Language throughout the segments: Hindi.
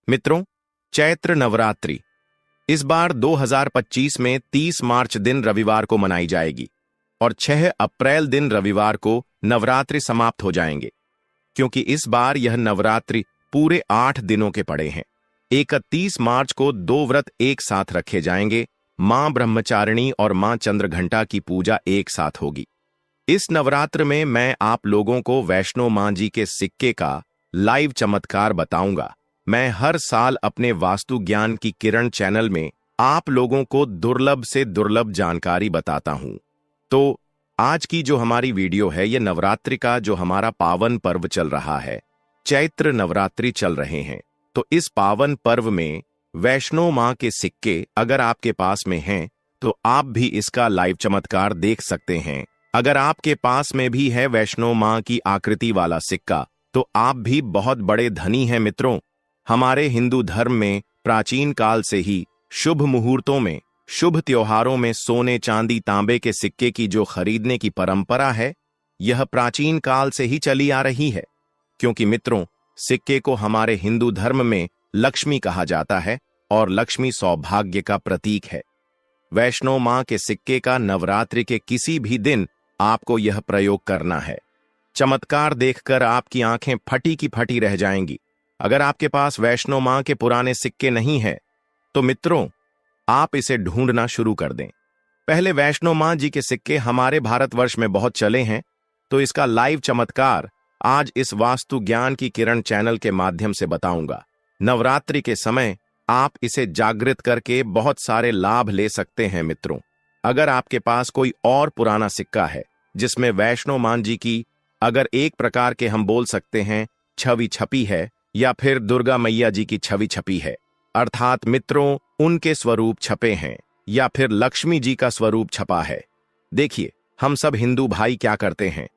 मित्रों, चैत्र नवरात्रि इस बार 2025 में 30 मार्च दिन रविवार को मनाई जाएगी और 6 अप्रैल दिन रविवार को नवरात्रि समाप्त हो जाएंगे, क्योंकि इस बार यह नवरात्रि पूरे 8 दिनों के पड़े हैं। 31 मार्च को 2 व्रत एक साथ रखे जाएंगे। मां ब्रह्मचारिणी और मां चंद्रघंटा की पूजा एक साथ होगी। इस नवरात्र में मैं आप लोगों को वैष्णो मां जी के सिक्के का लाइव चमत्कार बताऊंगा। मैं हर साल अपने वास्तु ज्ञान की किरण चैनल में आप लोगों को दुर्लभ से दुर्लभ जानकारी बताता हूं। तो आज की जो हमारी वीडियो है, यह नवरात्रि का जो हमारा पावन पर्व चल रहा है, चैत्र नवरात्रि चल रहे हैं। तो इस पावन पर्व में वैष्णो मां के सिक्के अगर आपके पास में हैं तो आप भी इसका लाइव चमत्कार देख सकते हैं। अगर आपके पास में भी है वैष्णो मां की आकृति वाला सिक्का तो आप भी बहुत बड़े धनी हैं। मित्रों, हमारे हिंदू धर्म में प्राचीन काल से ही शुभ मुहूर्तों में, शुभ त्योहारों में सोने चांदी तांबे के सिक्के की जो खरीदने की परंपरा है, यह प्राचीन काल से ही चली आ रही है। क्योंकि मित्रों, सिक्के को हमारे हिंदू धर्म में लक्ष्मी कहा जाता है और लक्ष्मी सौभाग्य का प्रतीक है। वैष्णो मां के सिक्के का नवरात्रि के किसी भी दिन आपको यह प्रयोग करना है। चमत्कार देखकर आपकी आंखें फटी की फटी रह जाएंगी। अगर आपके पास वैष्णो मां के पुराने सिक्के नहीं है तो मित्रों, आप इसे ढूंढना शुरू कर दें। पहले वैष्णो मां जी के सिक्के हमारे भारतवर्ष में बहुत चले हैं, तो इसका लाइव चमत्कार आज इस वास्तु ज्ञान की किरण चैनल के माध्यम से बताऊंगा। नवरात्रि के समय आप इसे जागृत करके बहुत सारे लाभ ले सकते हैं। मित्रों, अगर आपके पास कोई और पुराना सिक्का है जिसमें वैष्णो मां जी की अगर एक प्रकार के हम बोल सकते हैं छवि छपी है, या फिर दुर्गा मैया जी की छवि छपी है, अर्थात मित्रों उनके स्वरूप छपे हैं, या फिर लक्ष्मी जी का स्वरूप छपा है। देखिए, हम सब हिंदू भाई क्या करते हैं,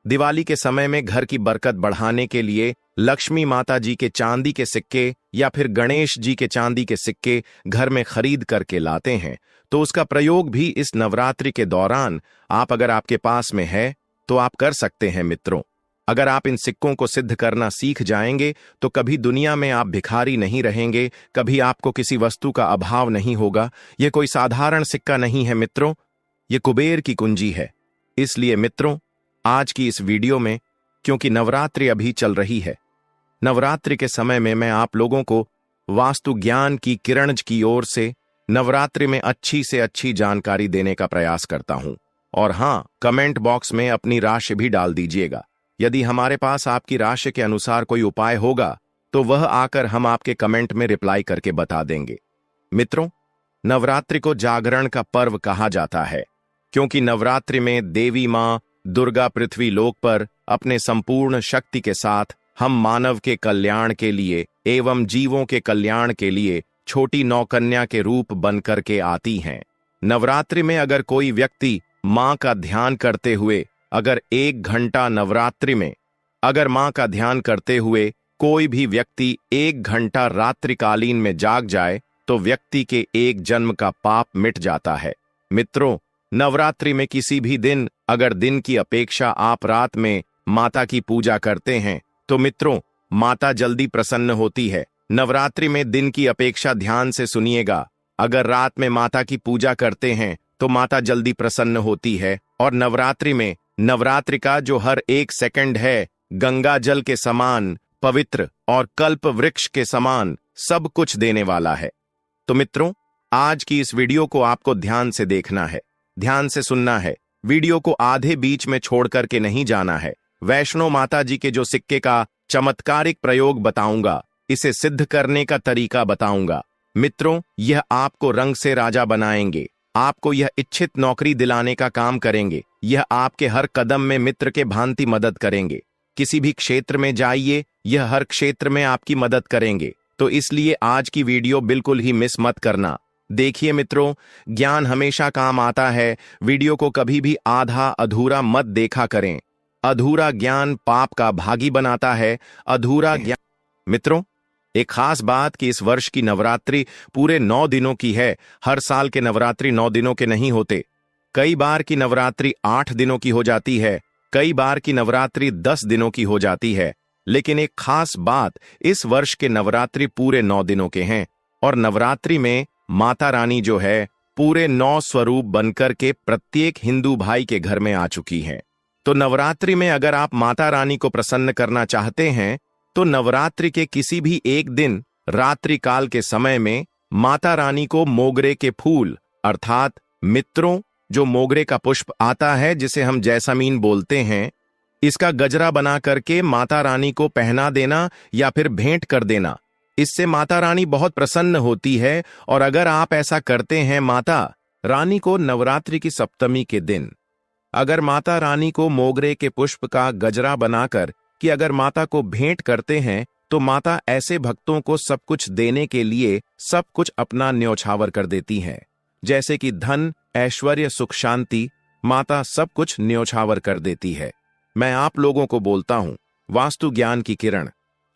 दिवाली के समय में घर की बरकत बढ़ाने के लिए लक्ष्मी माता जी के चांदी के सिक्के या फिर गणेश जी के चांदी के सिक्के घर में खरीद करके लाते हैं। तो उसका प्रयोग भी इस नवरात्रि के दौरान आप अगर आपके पास में है तो आप कर सकते हैं। मित्रों, अगर आप इन सिक्कों को सिद्ध करना सीख जाएंगे तो कभी दुनिया में आप भिखारी नहीं रहेंगे, कभी आपको किसी वस्तु का अभाव नहीं होगा। यह कोई साधारण सिक्का नहीं है मित्रों, यह कुबेर की कुंजी है। इसलिए मित्रों, आज की इस वीडियो में, क्योंकि नवरात्रि अभी चल रही है, नवरात्रि के समय में मैं आप लोगों को वास्तु ज्ञान की किरण की ओर से नवरात्रि में अच्छी से अच्छी जानकारी देने का प्रयास करता हूं। और हां, कमेंट बॉक्स में अपनी राशि भी डाल दीजिएगा। यदि हमारे पास आपकी राशि के अनुसार कोई उपाय होगा तो वह आकर हम आपके कमेंट में रिप्लाई करके बता देंगे। मित्रों, नवरात्रि को जागरण का पर्व कहा जाता है, क्योंकि नवरात्रि में देवी मां दुर्गा पृथ्वी लोक पर अपने संपूर्ण शक्ति के साथ हम मानव के कल्याण के लिए एवं जीवों के कल्याण के लिए छोटी नौकन्या के रूप बनकर के आती हैं। नवरात्रि में अगर कोई व्यक्ति मां का ध्यान करते हुए अगर 1 घंटा नवरात्रि में अगर मां का ध्यान करते हुए कोई भी व्यक्ति 1 घंटा रात्रिकालीन में जाग जाए तो व्यक्ति के एक जन्म का पाप मिट जाता है। मित्रों, नवरात्रि में किसी भी दिन अगर दिन की अपेक्षा आप रात में माता की पूजा करते हैं तो मित्रों, माता जल्दी प्रसन्न होती है। नवरात्रि में दिन की अपेक्षा ध्यान से सुनिएगा, अगर रात में माता की पूजा करते हैं तो माता जल्दी प्रसन्न होती है। और नवरात्रि में नवरात्रि का जो हर एक सेकंड है गंगा जल के समान पवित्र और कल्प वृक्ष के समान सब कुछ देने वाला है। तो मित्रों, आज की इस वीडियो को आपको ध्यान से देखना है, ध्यान से सुनना है। वीडियो को आधे बीच में छोड़ करके नहीं जाना है। वैष्णो माता जी के जो सिक्के का चमत्कारिक प्रयोग बताऊंगा, इसे सिद्ध करने का तरीका बताऊंगा। मित्रों, यह आपको रंग से राजा बनाएंगे, आपको यह इच्छित नौकरी दिलाने का काम करेंगे। यह आपके हर कदम में मित्र के भांति मदद करेंगे। किसी भी क्षेत्र में जाइए, यह हर क्षेत्र में आपकी मदद करेंगे। तो इसलिए आज की वीडियो बिल्कुल ही मिस मत करना। देखिए मित्रों, ज्ञान हमेशा काम आता है। वीडियो को कभी भी आधा अधूरा मत देखा करें। अधूरा ज्ञान पाप का भागी बनाता है। अधूरा ज्ञान मित्रों, एक खास बात कि इस वर्ष की नवरात्रि पूरे 9 दिनों की है। हर साल के नवरात्रि 9 दिनों के नहीं होते। कई बार की नवरात्रि 8 दिनों की हो जाती है, कई बार की नवरात्रि 10 दिनों की हो जाती है। लेकिन एक खास बात, इस वर्ष के नवरात्रि पूरे 9 दिनों के हैं और नवरात्रि में माता रानी जो है पूरे 9 स्वरूप बनकर के प्रत्येक हिंदू भाई के घर में आ चुकी है। तो नवरात्रि में अगर आप माता रानी को प्रसन्न करना चाहते हैं तो नवरात्रि के किसी भी एक दिन रात्रि काल के समय में माता रानी को मोगरे के फूल अर्थात मित्रों, जो मोगरे का पुष्प आता है जिसे हम जैसमीन बोलते हैं, इसका गजरा बना करके माता रानी को पहना देना या फिर भेंट कर देना। इससे माता रानी बहुत प्रसन्न होती है। और अगर आप ऐसा करते हैं माता रानी को नवरात्रि की सप्तमी के दिन अगर माता रानी को मोगरे के पुष्प का गजरा बनाकर कि अगर माता को भेंट करते हैं तो माता ऐसे भक्तों को सब कुछ देने के लिए सब कुछ अपना न्योछावर कर देती हैं, जैसे कि धन, ऐश्वर्य, सुख, शांति, माता सब कुछ न्योछावर कर देती है। मैं आप लोगों को बोलता हूं, वास्तु ज्ञान की किरण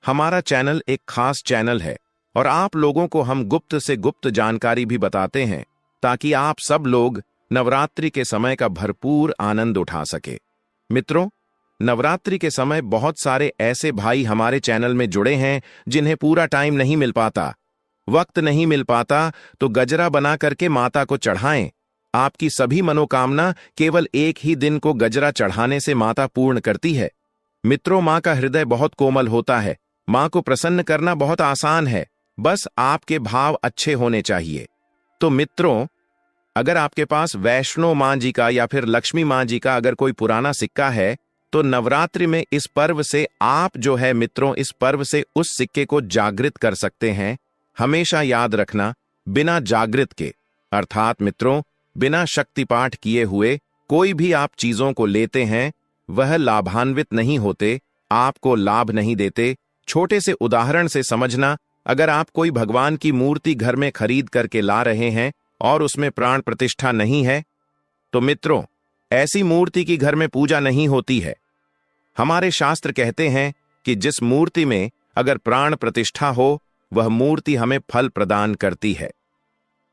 हमारा चैनल एक खास चैनल है और आप लोगों को हम गुप्त से गुप्त जानकारी भी बताते हैं ताकि आप सब लोग नवरात्रि के समय का भरपूर आनंद उठा सके। मित्रों, नवरात्रि के समय बहुत सारे ऐसे भाई हमारे चैनल में जुड़े हैं जिन्हें पूरा टाइम नहीं मिल पाता, वक्त नहीं मिल पाता, तो गजरा बना करके माता को चढ़ाएं। आपकी सभी मनोकामना केवल एक ही दिन को गजरा चढ़ाने से माता पूर्ण करती है। मित्रों, मां का हृदय बहुत कोमल होता है। मां को प्रसन्न करना बहुत आसान है, बस आपके भाव अच्छे होने चाहिए। तो मित्रों, अगर आपके पास वैष्णो मां जी का या फिर लक्ष्मी मां जी का अगर कोई पुराना सिक्का है तो नवरात्रि में इस पर्व से आप जो है मित्रों, इस पर्व से उस सिक्के को जागृत कर सकते हैं। हमेशा याद रखना, बिना जागृत के अर्थात मित्रों बिना शक्ति पाठ किए हुए कोई भी आप चीजों को लेते हैं वह लाभान्वित नहीं होते, आपको लाभ नहीं देते। छोटे से उदाहरण से समझना, अगर आप कोई भगवान की मूर्ति घर में खरीद करके ला रहे हैं और उसमें प्राण प्रतिष्ठा नहीं है तो मित्रों ऐसी मूर्ति की घर में पूजा नहीं होती है। हमारे शास्त्र कहते हैं कि जिस मूर्ति में अगर प्राण प्रतिष्ठा हो वह मूर्ति हमें फल प्रदान करती है।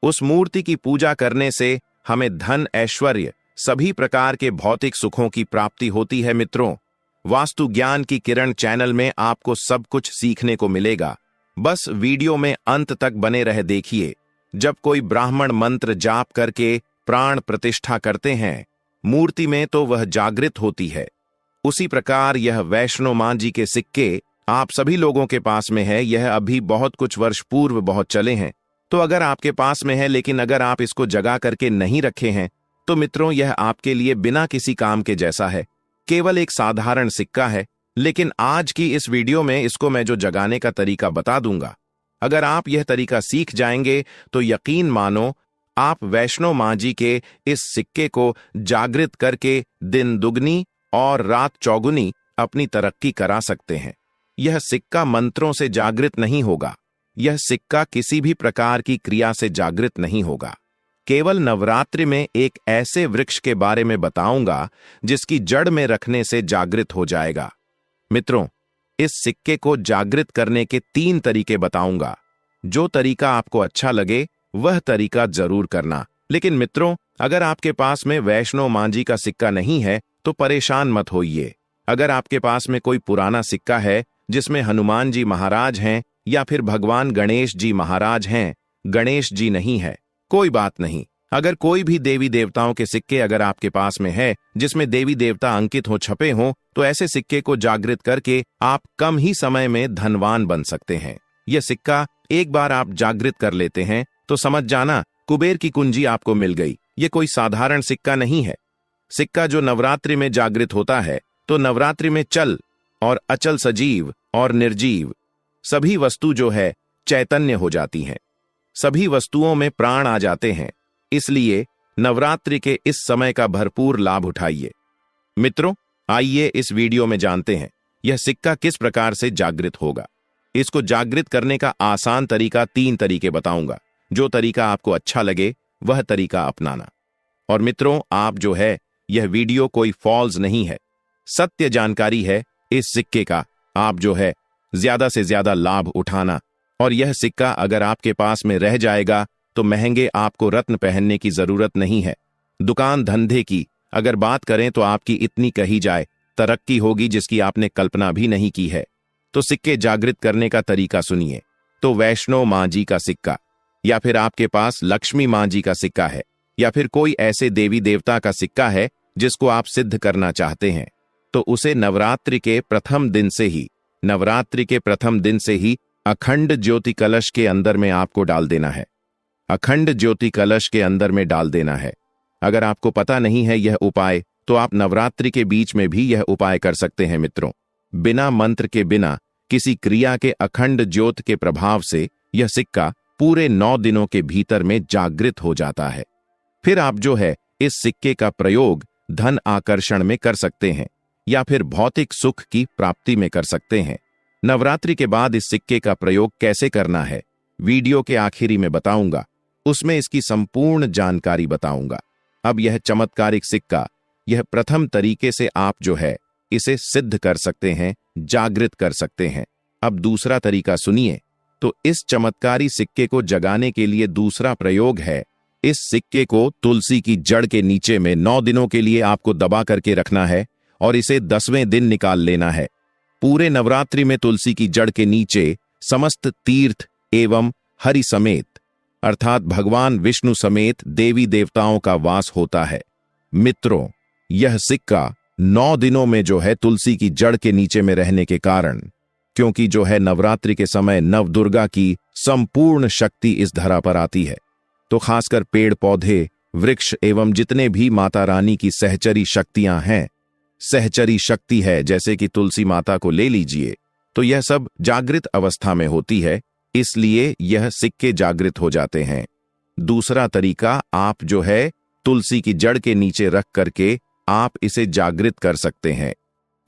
उस मूर्ति की पूजा करने से हमें धन, ऐश्वर्य, सभी प्रकार के भौतिक सुखों की प्राप्ति होती है। मित्रों, वास्तु ज्ञान की किरण चैनल में आपको सब कुछ सीखने को मिलेगा, बस वीडियो में अंत तक बने रहे देखिए। जब कोई ब्राह्मण मंत्र जाप करके प्राण प्रतिष्ठा करते हैं मूर्ति में तो वह जागृत होती है। उसी प्रकार यह वैष्णो मां जी के सिक्के आप सभी लोगों के पास में है। यह अभी बहुत कुछ वर्ष पूर्व बहुत चले हैं, तो अगर आपके पास में है लेकिन अगर आप इसको जगा करके नहीं रखे हैं तो मित्रों यह आपके लिए बिना किसी काम के जैसा है, केवल एक साधारण सिक्का है। लेकिन आज की इस वीडियो में इसको मैं जो जगाने का तरीका बता दूंगा, अगर आप यह तरीका सीख जाएंगे तो यकीन मानो आप वैष्णो मां जी के इस सिक्के को जागृत करके दिन दुगनी और रात चौगुनी अपनी तरक्की करा सकते हैं। यह सिक्का मंत्रों से जागृत नहीं होगा, यह सिक्का किसी भी प्रकार की क्रिया से जागृत नहीं होगा। केवल नवरात्रि में एक ऐसे वृक्ष के बारे में बताऊंगा जिसकी जड़ में रखने से जागृत हो जाएगा। मित्रों, इस सिक्के को जागृत करने के 3 तरीके बताऊंगा। जो तरीका आपको अच्छा लगे वह तरीका जरूर करना। लेकिन मित्रों, अगर आपके पास में वैष्णो मां जी का सिक्का नहीं है तो परेशान मत होइए। अगर आपके पास में कोई पुराना सिक्का है जिसमें हनुमान जी महाराज हैं या फिर भगवान गणेश जी महाराज हैं, गणेश जी नहीं है, कोई बात नहीं। अगर कोई भी देवी देवताओं के सिक्के अगर आपके पास में है जिसमें देवी देवता अंकित हो, छपे हों, तो ऐसे सिक्के को जागृत करके आप कम ही समय में धनवान बन सकते हैं। यह सिक्का एक बार आप जागृत कर लेते हैं तो समझ जाना कुबेर की कुंजी आपको मिल गई। यह कोई साधारण सिक्का नहीं है। सिक्का जो नवरात्रि में जागृत होता है तो नवरात्रि में चल और अचल, सजीव और निर्जीव सभी वस्तु जो है चैतन्य हो जाती हैं, सभी वस्तुओं में प्राण आ जाते हैं। इसलिए नवरात्रि के इस समय का भरपूर लाभ उठाइए। मित्रों, आइए इस वीडियो में जानते हैं यह सिक्का किस प्रकार से जागृत होगा। इसको जागृत करने का आसान तरीका 3 तरीके बताऊंगा। जो तरीका आपको अच्छा लगे वह तरीका अपनाना। और मित्रों, आप जो है यह वीडियो कोई फॉल्स नहीं है, सत्य जानकारी है। इस सिक्के का आप जो है ज्यादा से ज्यादा लाभ उठाना। और यह सिक्का अगर आपके पास में रह जाएगा तो महंगे आपको रत्न पहनने की जरूरत नहीं है। दुकान धंधे की अगर बात करें तो आपकी इतनी कही जाए तरक्की होगी जिसकी आपने कल्पना भी नहीं की है। तो सिक्के जागृत करने का तरीका सुनिए। तो वैष्णो मां जी का सिक्का, या फिर आपके पास लक्ष्मी मां जी का सिक्का है, या फिर कोई ऐसे देवी देवता का सिक्का है जिसको आप सिद्ध करना चाहते हैं, तो उसे नवरात्रि के प्रथम दिन से ही अखंड ज्योति कलश के अंदर में आपको डाल देना है। अखंड ज्योति कलश के अंदर में डाल देना है। अगर आपको पता नहीं है यह उपाय, तो आप नवरात्रि के बीच में भी यह उपाय कर सकते हैं मित्रों। बिना मंत्र के, बिना किसी क्रिया के अखंड ज्योत के प्रभाव से यह सिक्का पूरे 9 दिनों के भीतर में जागृत हो जाता है। फिर आप जो है इस सिक्के का प्रयोग धन आकर्षण में कर सकते हैं, या फिर भौतिक सुख की प्राप्ति में कर सकते हैं। नवरात्रि के बाद इस सिक्के का प्रयोग कैसे करना है, वीडियो के आखिरी में बताऊंगा। उसमें इसकी संपूर्ण जानकारी बताऊंगा। अब यह चमत्कारिक सिक्का, यह प्रथम तरीके से आप जो है इसे सिद्ध कर सकते हैं, जागृत कर सकते हैं। अब दूसरा तरीका सुनिए। तो इस चमत्कारी सिक्के को जगाने के लिए दूसरा प्रयोग है, इस सिक्के को तुलसी की जड़ के नीचे में 9 दिनों के लिए आपको दबा करके रखना है और इसे 10वें दिन निकाल लेना है। पूरे नवरात्रि में तुलसी की जड़ के नीचे समस्त तीर्थ एवं हरि समेत, अर्थात भगवान विष्णु समेत देवी देवताओं का वास होता है। मित्रों, यह सिक्का 9 दिनों में जो है तुलसी की जड़ के नीचे में रहने के कारण, क्योंकि जो है नवरात्रि के समय नवदुर्गा की संपूर्ण शक्ति इस धरा पर आती है, तो खासकर पेड़ पौधे, वृक्ष एवं जितने भी माता रानी की सहचरी शक्तियां हैं, सहचरी शक्ति है, जैसे कि तुलसी माता को ले लीजिए, तो यह सब जागृत अवस्था में होती है, इसलिए यह सिक्के जागृत हो जाते हैं। दूसरा तरीका, आप जो है तुलसी की जड़ के नीचे रख करके आप इसे जागृत कर सकते हैं।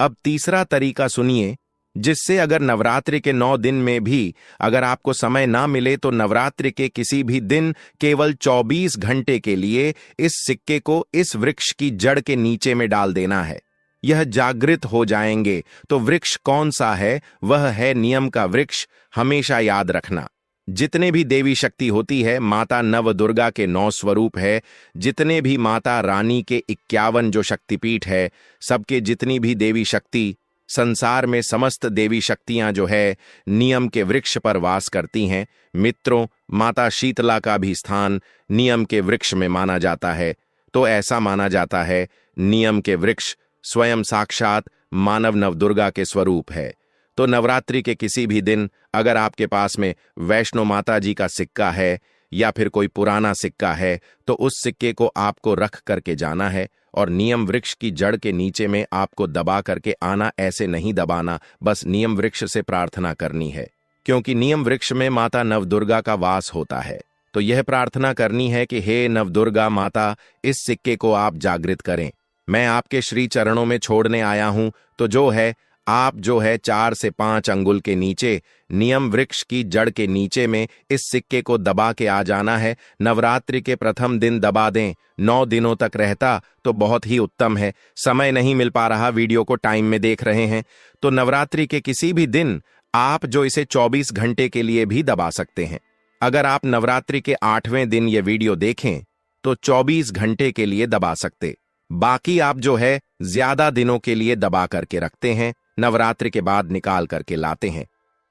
अब तीसरा तरीका सुनिए, जिससे अगर नवरात्रि के 9 दिन में भी अगर आपको समय ना मिले, तो नवरात्रि के किसी भी दिन केवल 24 घंटे के लिए इस सिक्के को इस वृक्ष की जड़ के नीचे में डाल देना है। यह जागृत हो जाएंगे। तो वृक्ष कौन सा है? वह है नियम का वृक्ष। हमेशा याद रखना, जितने भी देवी शक्ति होती है, माता नव दुर्गा के 9 स्वरूप है, जितने भी माता रानी के 51 जो शक्तिपीठ है, सबके जितनी भी देवी शक्ति संसार में, समस्त देवी शक्तियां जो है नियम के वृक्ष पर वास करती हैं। मित्रों, माता शीतला का भी स्थान नियम के वृक्ष में माना जाता है। तो ऐसा माना जाता है नियम के वृक्ष स्वयं साक्षात मानव नवदुर्गा के स्वरूप है। तो नवरात्रि के किसी भी दिन अगर आपके पास में वैष्णो माता जी का सिक्का है या फिर कोई पुराना सिक्का है, तो उस सिक्के को आपको रख करके जाना है और नियम वृक्ष की जड़ के नीचे में आपको दबा करके आना। ऐसे नहीं दबाना, बस नियम वृक्ष से प्रार्थना करनी है, क्योंकि नियम वृक्ष में माता नवदुर्गा का वास होता है। तो यह प्रार्थना करनी है कि हे नवदुर्गा माता, इस सिक्के को आप जागृत करें। मैं आपके श्री चरणों में छोड़ने आया हूं। तो जो है आप जो है 4 से 5 अंगुल के नीचे नियम वृक्ष की जड़ के नीचे में इस सिक्के को दबा के आ जाना है। नवरात्रि के प्रथम दिन दबा दें, 9 दिनों तक रहता तो बहुत ही उत्तम है। समय नहीं मिल पा रहा, वीडियो को टाइम में देख रहे हैं, तो नवरात्रि के किसी भी दिन आप जो इसे 24 घंटे के लिए भी दबा सकते हैं। अगर आप नवरात्रि के 8वें दिन ये वीडियो देखें तो 24 घंटे के लिए दबा सकते, बाकी आप जो है ज्यादा दिनों के लिए दबा करके रखते हैं, नवरात्रि के बाद निकाल करके लाते हैं,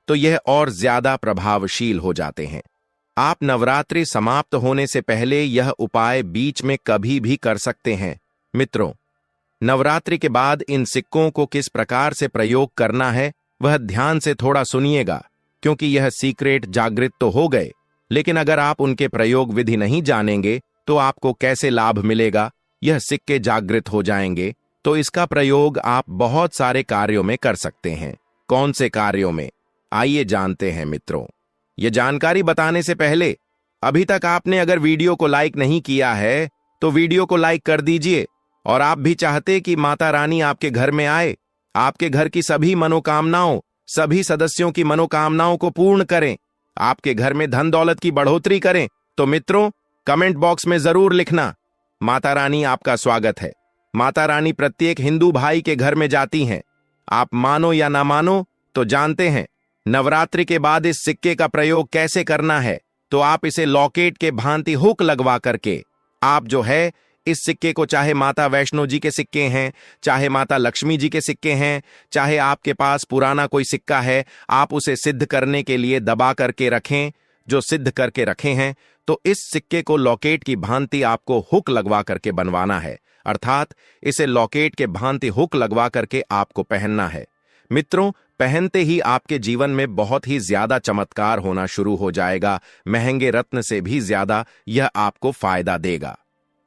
तो यह और ज्यादा प्रभावशील हो जाते हैं। आप नवरात्रि समाप्त होने से पहले यह उपाय बीच में कभी भी कर सकते हैं। मित्रों, नवरात्रि के बाद इन सिक्कों को किस प्रकार से प्रयोग करना है वह ध्यान से थोड़ा सुनिएगा, क्योंकि यह सीक्रेट जागृत तो हो गए, लेकिन अगर आप उनके प्रयोग विधि नहीं जानेंगे तो आपको कैसे लाभ मिलेगा। यह सिक्के जागृत हो जाएंगे तो इसका प्रयोग आप बहुत सारे कार्यों में कर सकते हैं। कौन से कार्यों में, आइए जानते हैं मित्रों। यह जानकारी बताने से पहले अभी तक आपने अगर वीडियो को लाइक नहीं किया है तो वीडियो को लाइक कर दीजिए, और आप भी चाहते कि माता रानी आपके घर में आए, आपके घर की सभी मनोकामनाओं, सभी सदस्यों की मनोकामनाओं को पूर्ण करें, आपके घर में धन दौलत की बढ़ोतरी करें, तो मित्रों कमेंट बॉक्स में जरूर लिखना, माता रानी आपका स्वागत है। माता रानी प्रत्येक हिंदू भाई के घर में जाती हैं। आप मानो या ना मानो तो जानते हैं नवरात्रि के बाद इस सिक्के का प्रयोग कैसे करना है। तो आप इसे लॉकेट के भांति हुक लगवा करके आप जो है इस सिक्के को चाहे माता वैष्णो जी के सिक्के हैं, चाहे माता लक्ष्मी जी के सिक्के हैं, चाहे आपके पास पुराना कोई सिक्का है, आप उसे सिद्ध करने के लिए दबा करके रखें। जो सिद्ध करके रखे हैं, तो इस सिक्के को लॉकेट की भांति आपको हुक लगवा करके बनवाना है, अर्थात इसे लॉकेट के भांति हुक लगवा करके आपको पहनना है। मित्रों, पहनते ही आपके जीवन में बहुत ही ज्यादा चमत्कार होना शुरू हो जाएगा। महंगे रत्न से भी ज्यादा यह आपको फायदा देगा।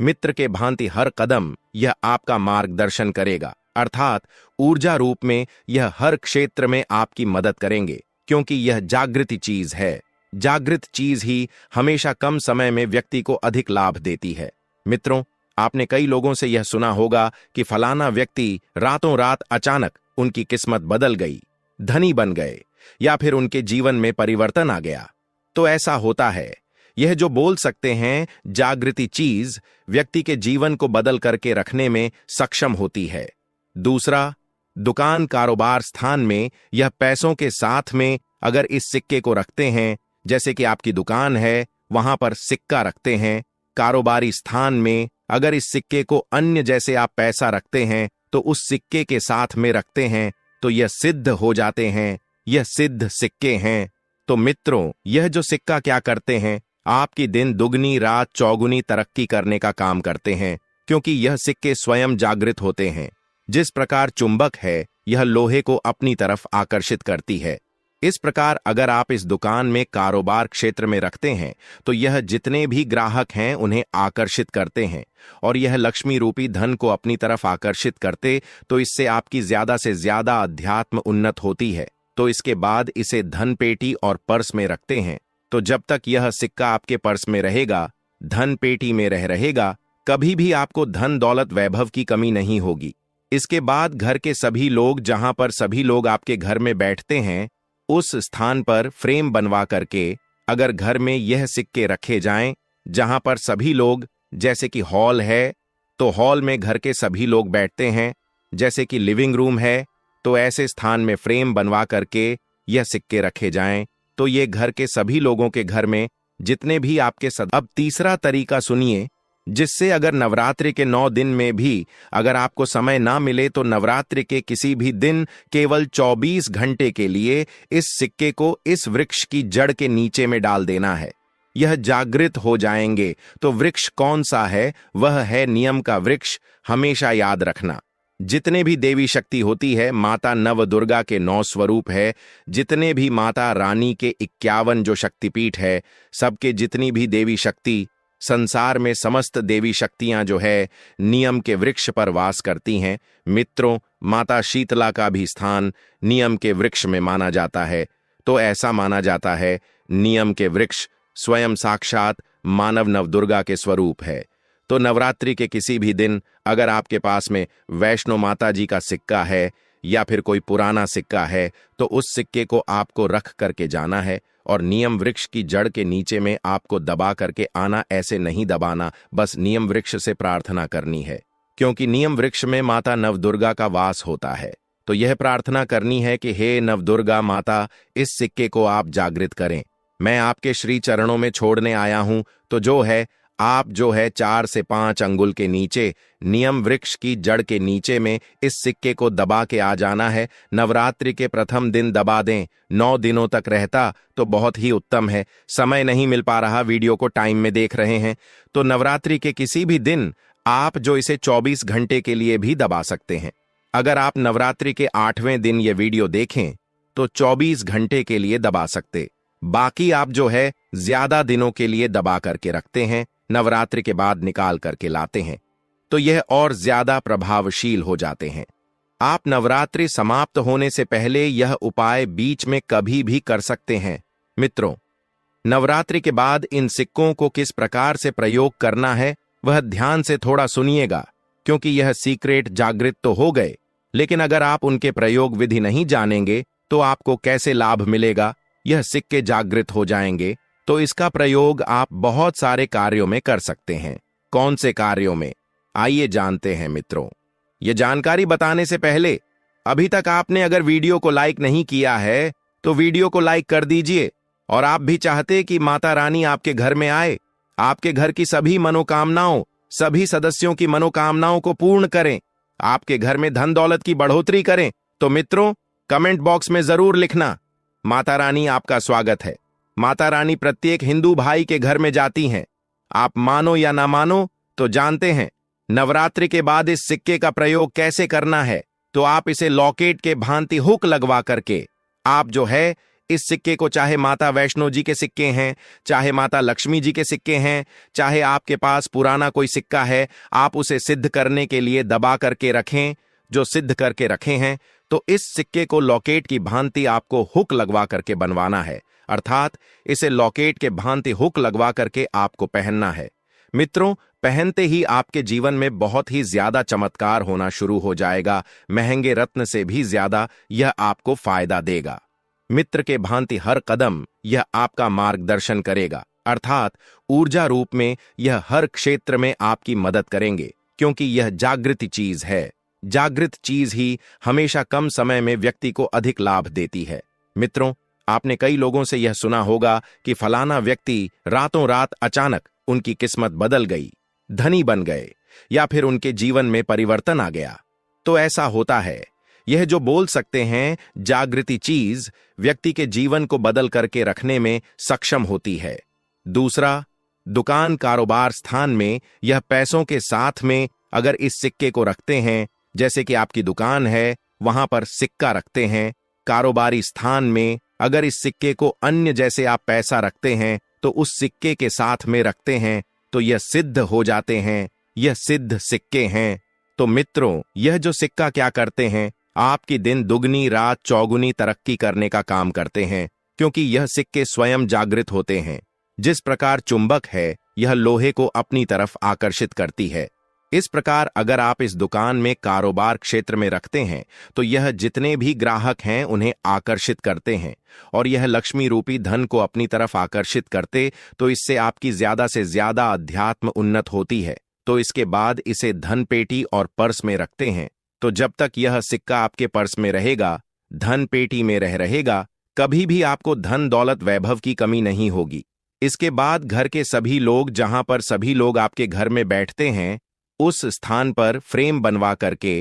मित्र के भांति हर कदम यह आपका मार्गदर्शन करेगा, अर्थात ऊर्जा रूप में यह हर क्षेत्र में आपकी मदद करेंगे, क्योंकि यह जागृति चीज है। जागृत चीज ही हमेशा कम समय में व्यक्ति को अधिक लाभ देती है। मित्रों, आपने कई लोगों से यह सुना होगा कि फलाना व्यक्ति रातों रात अचानक उनकी किस्मत बदल गई, धनी बन गए, या फिर उनके जीवन में परिवर्तन आ गया। तो ऐसा होता है। यह जो बोल सकते हैं जागृति चीज व्यक्ति के जीवन को बदल करके रखने में सक्षम होती है। दूसरा, दुकान कारोबार स्थान में यह पैसों के साथ में अगर इस सिक्के को रखते हैं, जैसे कि आपकी दुकान है वहां पर सिक्का रखते हैं, कारोबारी स्थान में अगर इस सिक्के को अन्य जैसे आप पैसा रखते हैं तो उस सिक्के के साथ में रखते हैं, तो यह सिद्ध हो जाते हैं। यह सिद्ध सिक्के हैं। तो मित्रों, यह जो सिक्का क्या करते हैं, आपकी दिन दुगनी रात चौगुनी तरक्की करने का काम करते हैं, क्योंकि यह सिक्के स्वयं जागृत होते हैं। जिस प्रकार चुंबक है, यह लोहे को अपनी तरफ आकर्षित करती है। इस प्रकार अगर आप इस दुकान में कारोबार क्षेत्र में रखते हैं, तो यह जितने भी ग्राहक हैं उन्हें आकर्षित करते हैं, और यह लक्ष्मी रूपी धन को अपनी तरफ आकर्षित करते, तो इससे आपकी ज्यादा से ज्यादा अध्यात्म उन्नत होती है। तो इसके बाद इसे धन पेटी और पर्स में रखते हैं। तो जब तक यह सिक्का आपके पर्स में रहेगा, धन पेटी में रहेगा, कभी भी आपको धन दौलत वैभव की कमी नहीं होगी। इसके बाद घर के सभी लोग, जहां पर सभी लोग आपके घर में बैठते हैं, उस स्थान पर फ्रेम बनवा करके अगर घर में यह सिक्के रखे जाएं, जहां पर सभी लोग, जैसे कि हॉल है तो हॉल में घर के सभी लोग बैठते हैं, जैसे कि लिविंग रूम है तो ऐसे स्थान में फ्रेम बनवा करके यह सिक्के रखे जाएं, तो ये घर के सभी लोगों के घर में जितने भी आपके अब तीसरा तरीका सुनिए, जिससे अगर नवरात्रि के 9 दिन में भी अगर आपको समय ना मिले तो नवरात्रि के किसी भी दिन केवल 24 घंटे के लिए इस सिक्के को इस वृक्ष की जड़ के नीचे में डाल देना है। यह जागृत हो जाएंगे। तो वृक्ष कौन सा है? वह है नियम का वृक्ष। हमेशा याद रखना, जितने भी देवी शक्ति होती है, माता नव दुर्गा के 9 स्वरूप है, जितने भी माता रानी के 51 जो शक्तिपीठ है, सबके जितनी भी देवी शक्ति संसार में, समस्त देवी शक्तियां जो है नियम के वृक्ष पर वास करती हैं। मित्रों, माता शीतला का भी स्थान नियम के वृक्ष में माना जाता है। तो ऐसा माना जाता है नियम के वृक्ष स्वयं साक्षात मानव नवदुर्गा के स्वरूप है। तो नवरात्रि के किसी भी दिन अगर आपके पास में वैष्णो माता जी का सिक्का है या फिर कोई पुराना सिक्का है, तो उस सिक्के को आपको रख करके जाना है और नियम वृक्ष की जड़ के नीचे में आपको दबा करके आना। ऐसे नहीं दबाना, बस नियम वृक्ष से प्रार्थना करनी है, क्योंकि नियम वृक्ष में माता नवदुर्गा का वास होता है। तो यह प्रार्थना करनी है कि हे नवदुर्गा माता, इस सिक्के को आप जागृत करें। मैं आपके श्री चरणों में छोड़ने आया हूं। तो जो है आप जो है 4 से 5 अंगुल के नीचे नियम वृक्ष की जड़ के नीचे में इस सिक्के को दबा के आ जाना है। नवरात्रि के प्रथम दिन दबा दें, 9 दिनों तक रहता तो बहुत ही उत्तम है। समय नहीं मिल पा रहा, वीडियो को टाइम में देख रहे हैं, तो नवरात्रि के किसी भी दिन आप जो इसे 24 घंटे के लिए भी दबा सकते हैं। अगर आप नवरात्रि के 8वें दिन ये वीडियो देखें तो 24 घंटे के लिए दबा सकते, बाकी आप जो है ज्यादा दिनों के लिए दबा करके रखते हैं, नवरात्रि के बाद निकाल करके लाते हैं, तो यह और ज्यादा प्रभावशील हो जाते हैं। आप नवरात्रि समाप्त होने से पहले यह उपाय बीच में कभी भी कर सकते हैं। मित्रों, नवरात्रि के बाद इन सिक्कों को किस प्रकार से प्रयोग करना है वह ध्यान से थोड़ा सुनिएगा, क्योंकि यह सीक्रेट जागृत तो हो गए, लेकिन अगर आप उनके प्रयोग विधि नहीं जानेंगे तो आपको कैसे लाभ मिलेगा। यह सिक्के जागृत हो जाएंगे तो इसका प्रयोग आप बहुत सारे कार्यों में कर सकते हैं। कौन से कार्यों में, आइए जानते हैं। मित्रों, यह जानकारी बताने से पहले अभी तक आपने अगर वीडियो को लाइक नहीं किया है तो वीडियो को लाइक कर दीजिए, और आप भी चाहते कि माता रानी आपके घर में आए, आपके घर की सभी मनोकामनाओं, सभी सदस्यों की मनोकामनाओं को पूर्ण करें, आपके घर में धन दौलत की बढ़ोतरी करें। तो मित्रों, कमेंट बॉक्स में जरूर लिखना। माता रानी आपका स्वागत है। माता रानी प्रत्येक हिंदू भाई के घर में जाती हैं। आप मानो या ना मानो तो जानते हैं नवरात्रि के बाद इस सिक्के का प्रयोग कैसे करना है। तो आप इसे लॉकेट के भांति हुक लगवा करके आप जो है इस सिक्के को, चाहे माता वैष्णो जी के सिक्के हैं, चाहे माता लक्ष्मी जी के सिक्के हैं, चाहे आपके पास पुराना कोई सिक्का है, आप उसे सिद्ध करने के लिए दबा करके रखें। जो सिद्ध करके रखे हैं तो इस सिक्के को लॉकेट की भांति आपको हुक लगवा करके बनवाना है, अर्थात इसे लॉकेट के भांति हुक लगवा करके आपको पहनना है। मित्रों, पहनते ही आपके जीवन में बहुत ही ज्यादा चमत्कार होना शुरू हो जाएगा। महंगे रत्न से भी ज्यादा यह आपको फायदा देगा। मित्र के भांति हर कदम यह आपका मार्गदर्शन करेगा, अर्थात ऊर्जा रूप में यह हर क्षेत्र में आपकी मदद करेंगे, क्योंकि यह जागृति चीज है। जागृत चीज ही हमेशा कम समय में व्यक्ति को अधिक लाभ देती है। मित्रों, आपने कई लोगों से यह सुना होगा कि फलाना व्यक्ति रातों रात अचानक उनकी किस्मत बदल गई, धनी बन गए, या फिर उनके जीवन में परिवर्तन आ गया। तो ऐसा होता है। यह जो बोल सकते हैं जागृति चीज व्यक्ति के जीवन को बदल करके रखने में सक्षम होती है। दूसरा, दुकान कारोबार स्थान में यह पैसों के साथ में अगर इस सिक्के को रखते हैं, जैसे कि आपकी दुकान है वहां पर सिक्का रखते हैं, कारोबारी स्थान में अगर इस सिक्के को अन्य जैसे आप पैसा रखते हैं तो उस सिक्के के साथ में रखते हैं तो यह सिद्ध हो जाते हैं। यह सिद्ध सिक्के हैं। तो मित्रों, यह जो सिक्का क्या करते हैं, आपकी दिन दुगनी रात चौगुनी तरक्की करने का काम करते हैं, क्योंकि यह सिक्के स्वयं जागृत होते हैं। जिस प्रकार चुंबक है यह लोहे को अपनी तरफ आकर्षित करती है, इस प्रकार अगर आप इस दुकान में कारोबार क्षेत्र में रखते हैं तो यह जितने भी ग्राहक हैं उन्हें आकर्षित करते हैं, और यह लक्ष्मी रूपी धन को अपनी तरफ आकर्षित करते, तो इससे आपकी ज्यादा से ज्यादा अध्यात्म उन्नत होती है। तो इसके बाद इसे धन पेटी और पर्स में रखते हैं। तो जब तक यह सिक्का आपके पर्स में रहेगा, धन पेटी में रहेगा, कभी भी आपको धन दौलत वैभव की कमी नहीं होगी। इसके बाद घर के सभी लोग, जहां पर सभी लोग आपके घर में बैठते हैं, उस स्थान पर फ्रेम बनवा करके